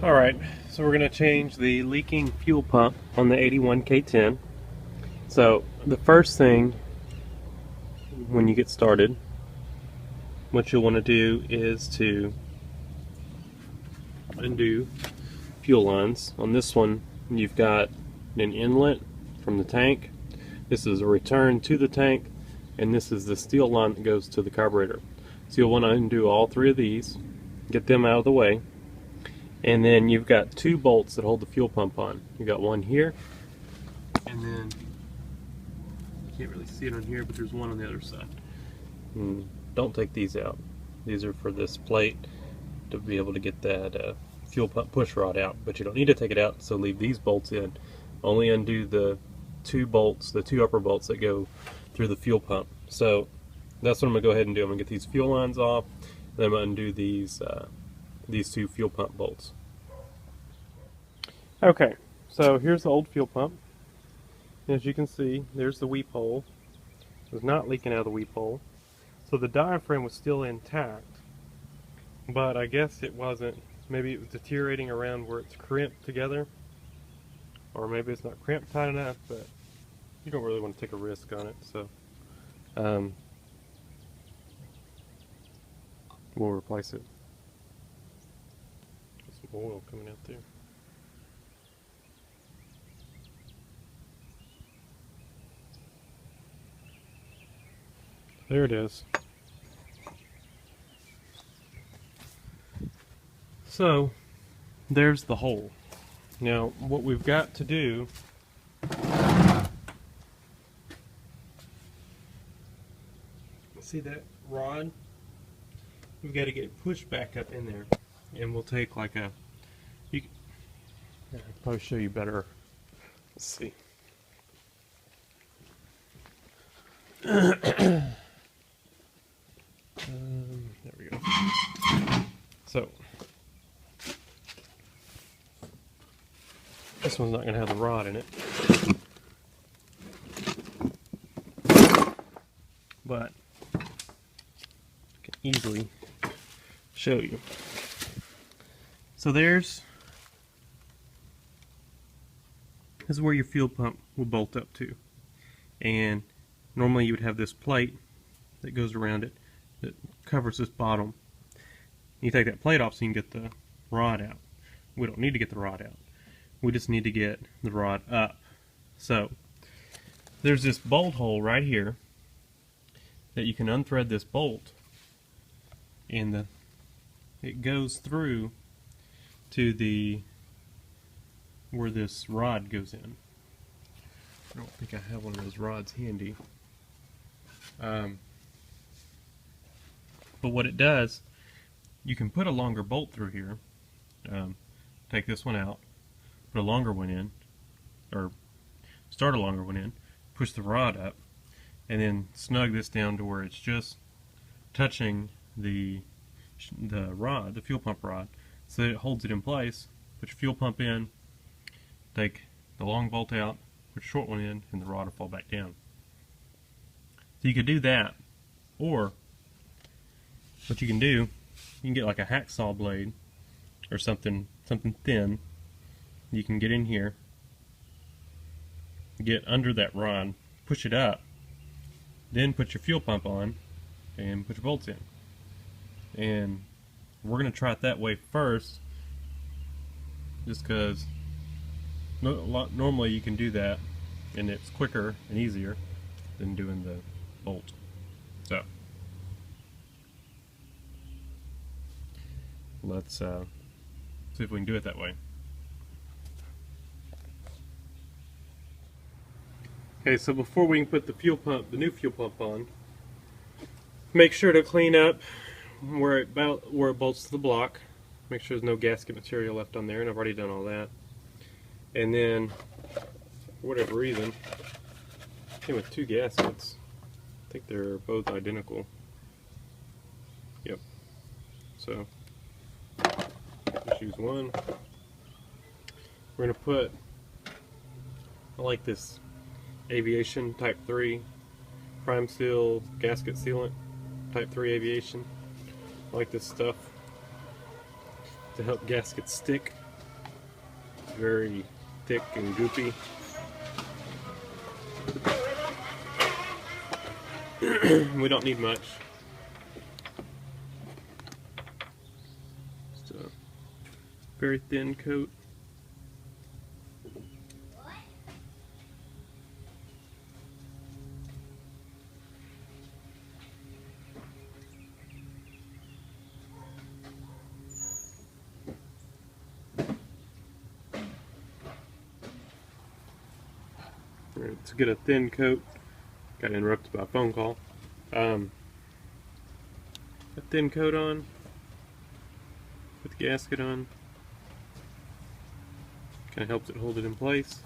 Alright, so we're going to change the leaking fuel pump on the 81 K10. So the first thing when you get started, what you'll want to do is to undo fuel lines. On this one you've got an inlet from the tank, this is a return to the tank, and this is the steel line that goes to the carburetor. So you'll want to undo all three of these, get them out of the way. And then you've got two bolts that hold the fuel pump on. You've got one here, and then you can't really see it on here, but there's one on the other side. Don't take these out. These are for this plate to be able to get that fuel pump push rod out, but you don't need to take it out, so leave these bolts in. Only undo the two bolts, the two upper bolts that go through the fuel pump. So that's what I'm going to go ahead and do. I'm going to get these fuel lines off, and then I'm going to undo these two fuel pump bolts. Okay, so here's the old fuel pump. As you can see, there's the weep hole. It was not leaking out of the weep hole. So the diaphragm was still intact, but I guess it wasn't. Maybe it was deteriorating around where it's crimped together, or maybe it's not crimped tight enough, but you don't really want to take a risk on it, so we'll replace it. Some oil coming out there. There it is. So there's the hole. Now what we've got to do see that rod? We've got to get it pushed back up in there, and we'll take like a I'll probably show you better. Let's see. There we go. So this one's not going to have the rod in it, but I can easily show you. So this is where your fuel pump will bolt up to, and normally you would have this plate that goes around it that covers this bottom. You take that plate off so you can get the rod out. We don't need to get the rod out. We just need to get the rod up. So there's this bolt hole right here that you can unthread this bolt, and it goes through to where this rod goes in. I don't think I have one of those rods handy. But what it does, you can put a longer bolt through here, take this one out, put a longer one in, or start a longer one in, push the rod up, and then snug this down to where it's just touching the rod, the fuel pump rod, so that it holds it in place. Put your fuel pump in, take the long bolt out, put your short one in, and the rod will fall back down. So you could do that, or what you can do, you can get like a hacksaw blade or something thin. You can get in here, get under that rod, push it up, then put your fuel pump on and put your bolts in. And we're going to try it that way first, just because normally you can do that and it's quicker and easier than doing the bolt. So let's see if we can do it that way. Okay, so before we can put the new fuel pump on, make sure to clean up where it bolts to the block. Make sure there's no gasket material left on there, and I've already done all that. And then, for whatever reason, it came with two gaskets. I think they're both identical. Yep. So just use one. We're going to put, I like this Aviation Type 3 Prime Seal Gasket Sealant, Type 3 Aviation. I like this stuff to help gaskets stick very thick and goopy. We don't need much. Just a very thin coat. To get a thin coat, got interrupted by a phone call. A thin coat on, put the gasket on, kind of helps it hold it in place.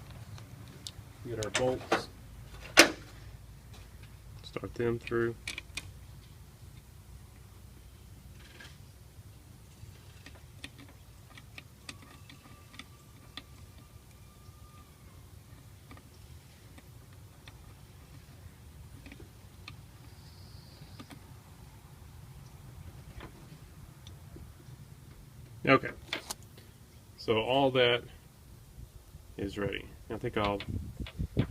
Get our bolts, start them through. Okay, so all that is ready. I think I'll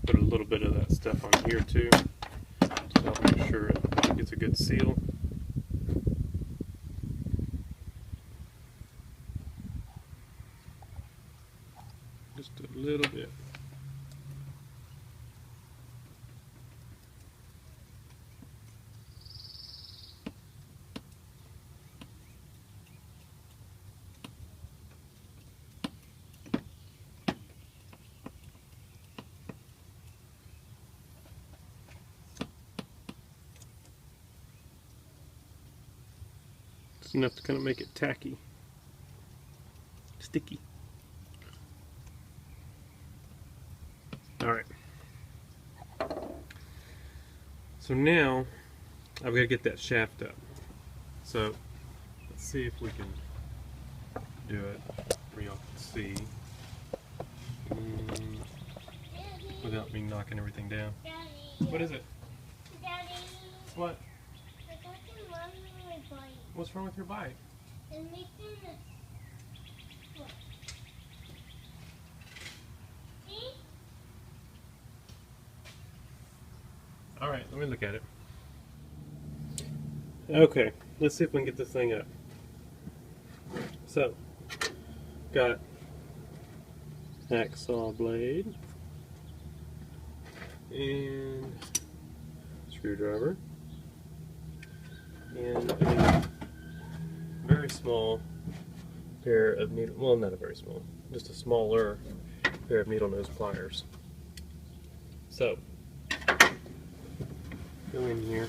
put a little bit of that stuff on here too, so I'll make sure it gets a good seal. Just a little bit. Enough to kind of make it tacky, sticky. Alright, so now I've got to get that shaft up. So let's see if we can do it where y'all can see without me knocking everything down. Daddy. What is it? Daddy. What? I got the wrong my bike. What's wrong with your bike? It's making a split. See? Alright, let me look at it. Okay, let's see if we can get this thing up. So, got hacksaw blade and screwdriver and a very small pair of needle, well, not a very small, just a smaller pair of needle nose pliers. So, go in here.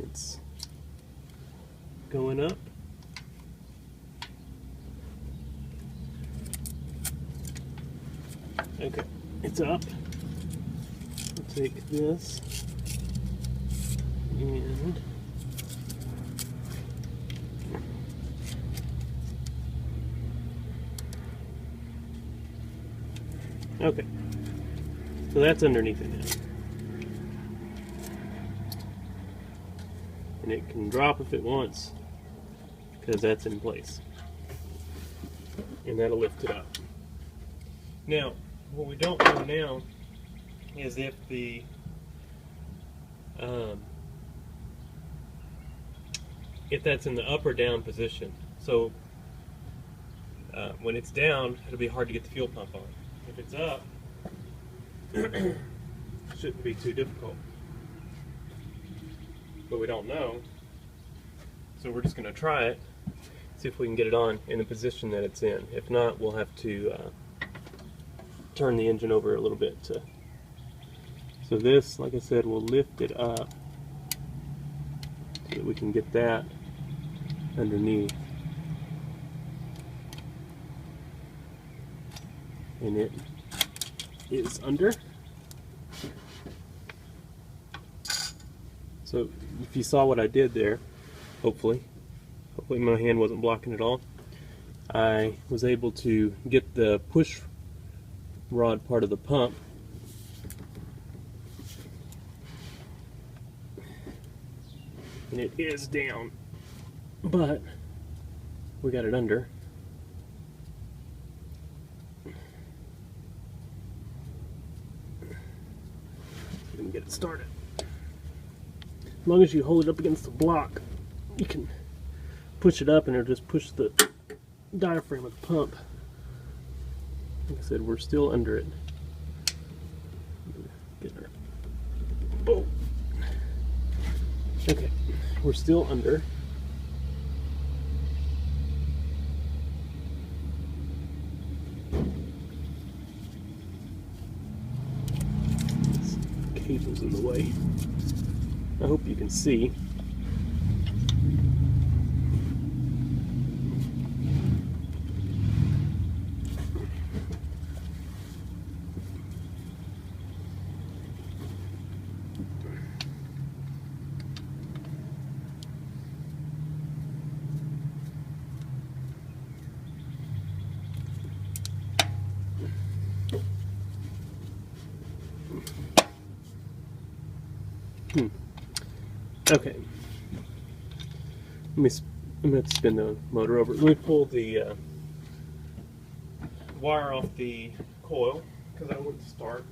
It's going up. Okay, it's up. I'll take this and okay, so that's underneath it now. And it can drop if it wants, because that's in place. And that'll lift it up. Now, what we don't know now is if the if that's in the up or down position. So when it's down, it'll be hard to get the fuel pump on. If it's up, it shouldn't be too difficult. But we don't know, so we're just going to try it, see if we can get it on in the position that it's in. If not, we'll have to turn the engine over a little bit. So this, like I said, will lift it up so that we can get that underneath. And it is under. So if you saw what I did there, hopefully my hand wasn't blocking at all, I was able to get the push rod part of the pump and it is down. but we got it under. We can get it started. As long as you hold it up against the block, you can push it up and it'll just push the diaphragm of the pump. Like I said, we're still under it. Get her. Boom. Okay, we're still under. This cable's in the way. I hope you can see. Okay. I'm going to spin the motor over. Let me pull the wire off the coil because I want to start.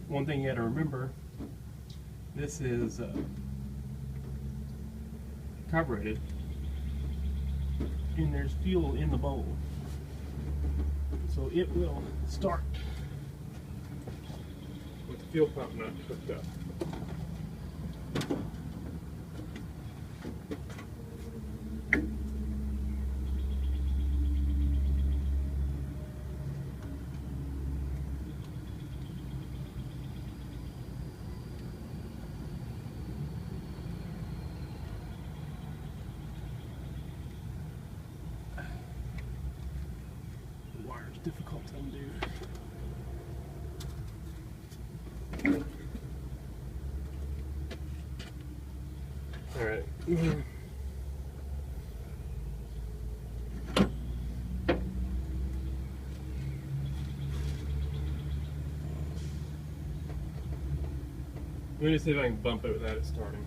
One thing you got to remember, this is carbureted and there's fuel in the bowl, so it will start with the fuel pump not hooked up. Wire's difficult to undo. All right. Let me see if I can bump it without it starting.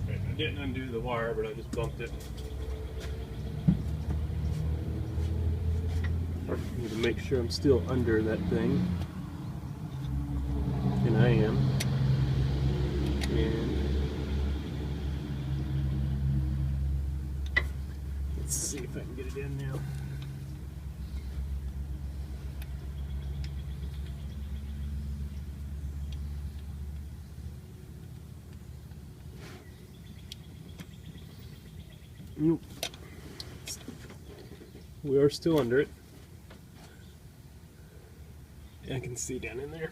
I didn't undo the wire, but I just bumped it. Need to make sure I'm still under that thing. And I am. And let's see if I can get it in now. Nope. We are still under it. I can see down in there.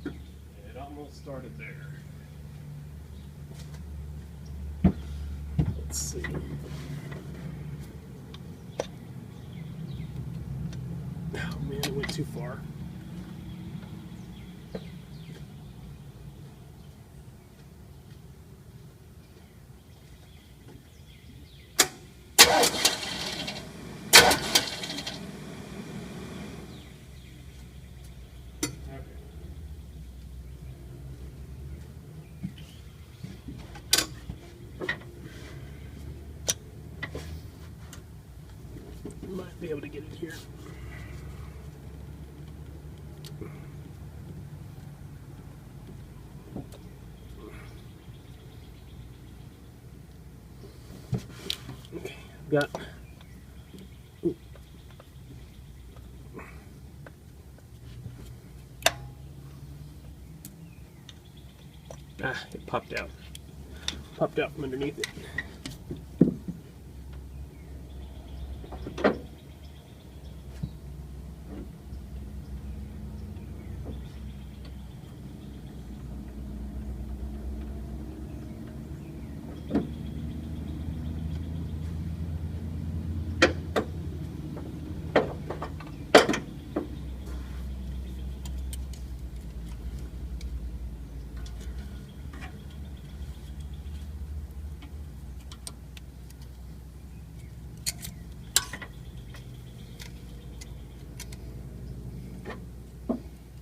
It almost started there. Let's see. Oh man, it went too far. Might be able to get it here. Okay, I've got Ah, it popped out. Popped out from underneath it.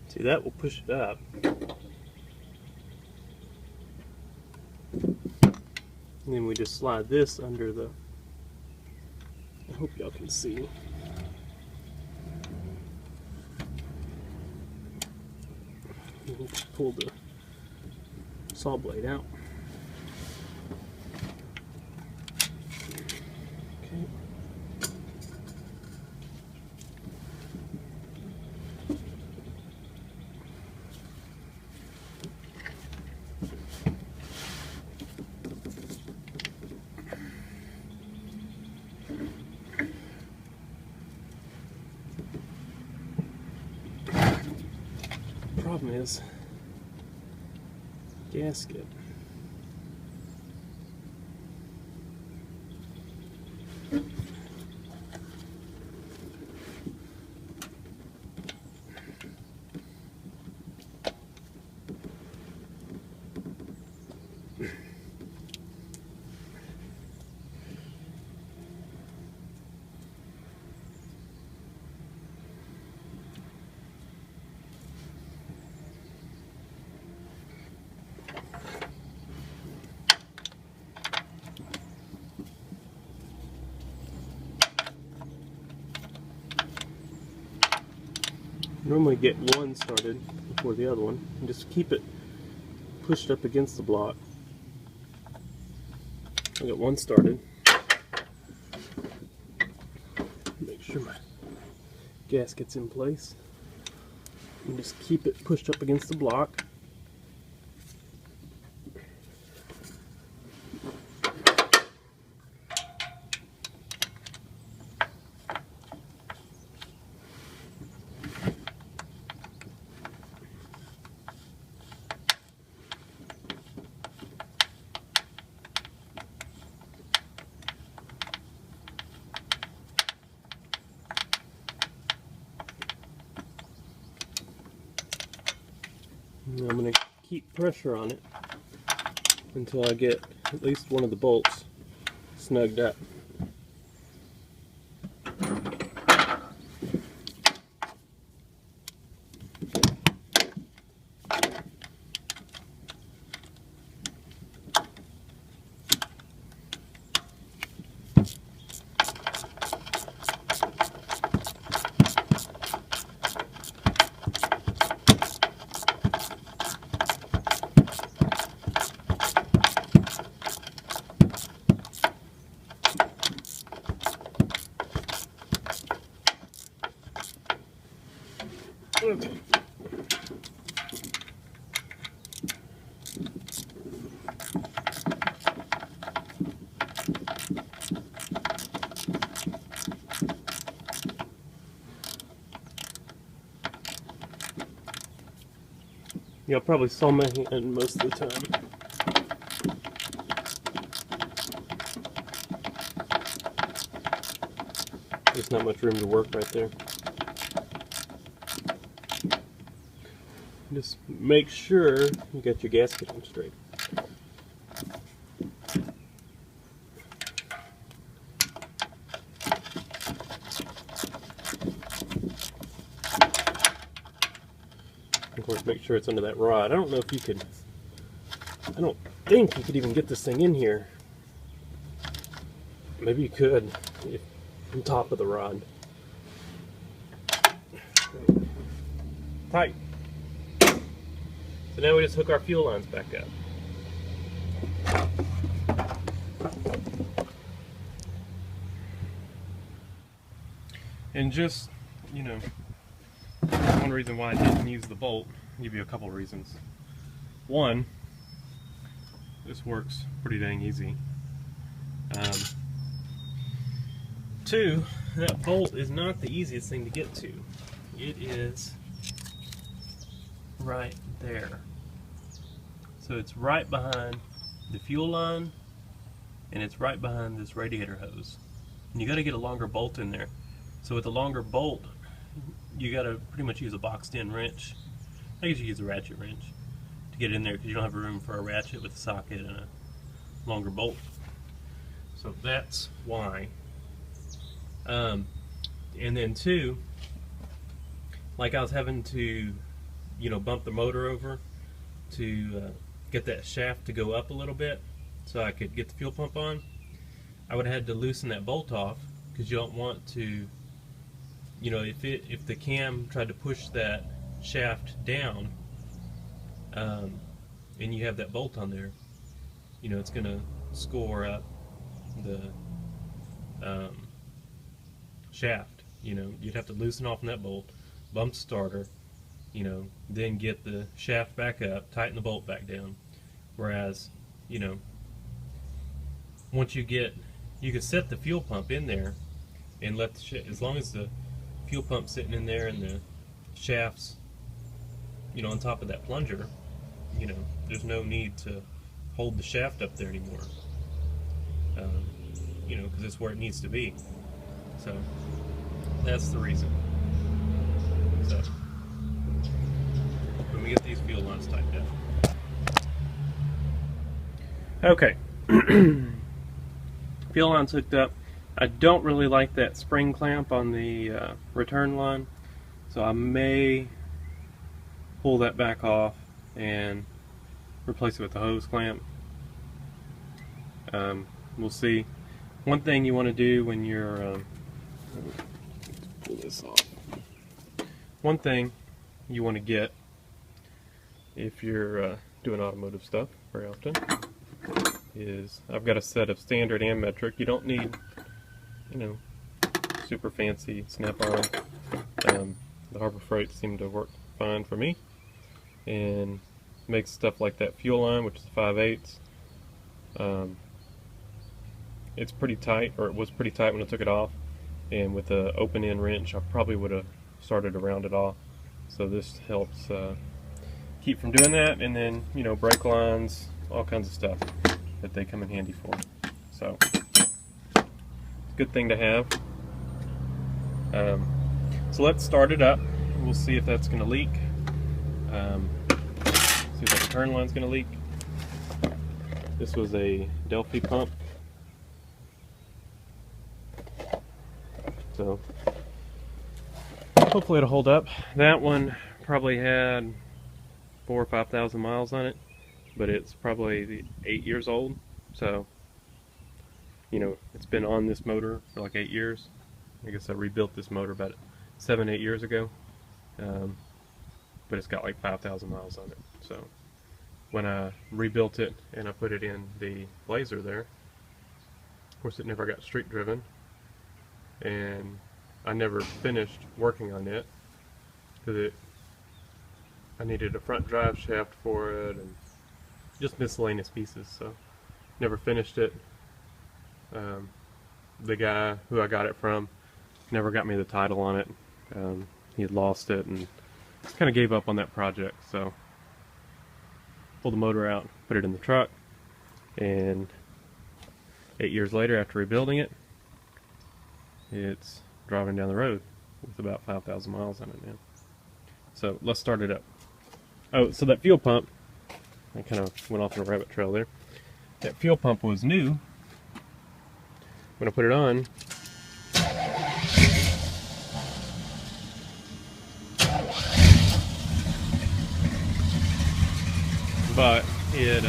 See, that will push it up. And then we just slide this under the, I hope y'all can see. And we'll just pull the saw blade out. Okay. Problem is gasket. Normally get one started before the other one, and just keep it pushed up against the block. I got one started. Make sure my gasket's in place, and just keep it pushed up against the block. I'm going to keep pressure on it until I get at least one of the bolts snugged up. Okay. Y'all probably saw my hand most of the time. There's not much room to work right there. Just make sure you got your gasket on straight. Of course, make sure it's under that rod. I don't know if you could, I don't think you could even get this thing in here. Maybe you could, if on top of the rod. Tight. So now we just hook our fuel lines back up. And just, you know, one reason why I didn't use the bolt, I'll give you a couple reasons. One, this works pretty dang easy. Two, that bolt is not the easiest thing to get to. It is right there. So it's right behind the fuel line, and it's right behind this radiator hose. And you got to get a longer bolt in there. So with a longer bolt, you got to pretty much use a boxed-in wrench. I guess you use a ratchet wrench to get in there because you don't have room for a ratchet with a socket and a longer bolt. So that's why. And then two, like I was having to, bump the motor over to get that shaft to go up a little bit so I could get the fuel pump on. I would have had to loosen that bolt off because you don't want to, if the cam tried to push that shaft down, and you have that bolt on there, it's going to score up the shaft. You'd have to loosen off that bolt, bump the starter, then get the shaft back up, tighten the bolt back down. Whereas, once you can set the fuel pump in there and let as long as the fuel pump's sitting in there and the shaft's, on top of that plunger, there's no need to hold the shaft up there anymore. Because it's where it needs to be. So that's the reason. So when we get these fuel lines tightened up. Okay. Fuel lines hooked up. I don't really like that spring clamp on the return line, so I may pull that back off and replace it with the hose clamp. We'll see. One thing you want to do when you're pull this off. One thing you want to get if you're doing automotive stuff very often is, I've got a set of standard and metric. You don't need, super fancy snap-on. The Harbor Freight seemed to work fine for me, and makes stuff like that fuel line, which is 5/8. It's pretty tight, or it was pretty tight when I took it off, and with the open-end wrench I probably would have started to round it off. So this helps keep from doing that, and then brake lines, all kinds of stuff that they come in handy for. So good thing to have. So let's start it up. We'll see if that's going to leak. See if the return line's going to leak. This was a Delphi pump. So hopefully it'll hold up. That one probably had 4,000 or 5,000 miles on it, but it's probably 8 years old. So it's been on this motor for like 8 years. I guess I rebuilt this motor about 7-8 years ago, but it's got like 5,000 miles on it. So when I rebuilt it and I put it in the Blazer there, of course it never got street driven, and I never finished working on it because I needed a front drive shaft for it and just miscellaneous pieces, so never finished it. The guy who I got it from never got me the title on it. He had lost it and kind of gave up on that project, so pulled the motor out, put it in the truck, and 8 years later, after rebuilding it, it's driving down the road with about 5,000 miles on it now. So let's start it up. Oh, so that fuel pump, I kind of went off on a rabbit trail there. That fuel pump was new when I put it on. But it,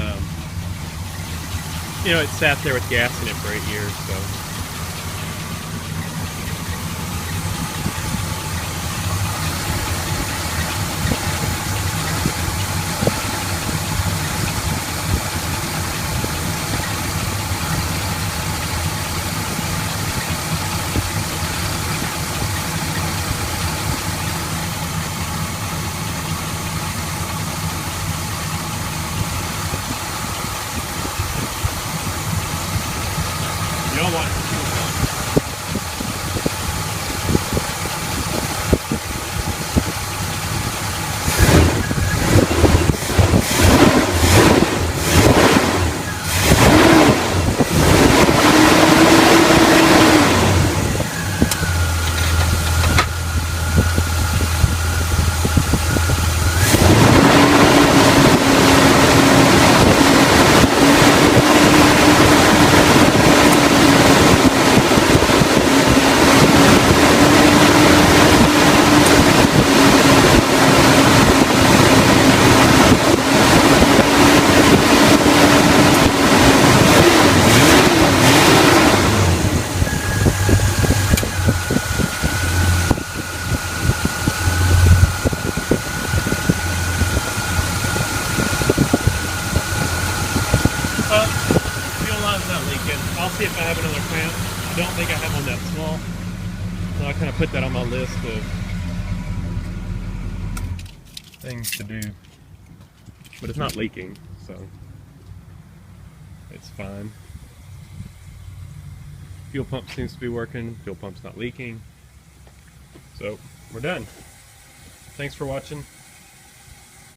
it sat there with gas in it for 8 years, so. Fuel line's not leaking. I'll see if I have another clamp. I don't think I have one that small. So I kind of put that on my list of things to do. But it's not leaking, so it's fine. Fuel pump seems to be working. Fuel pump's not leaking. So we're done. Thanks for watching.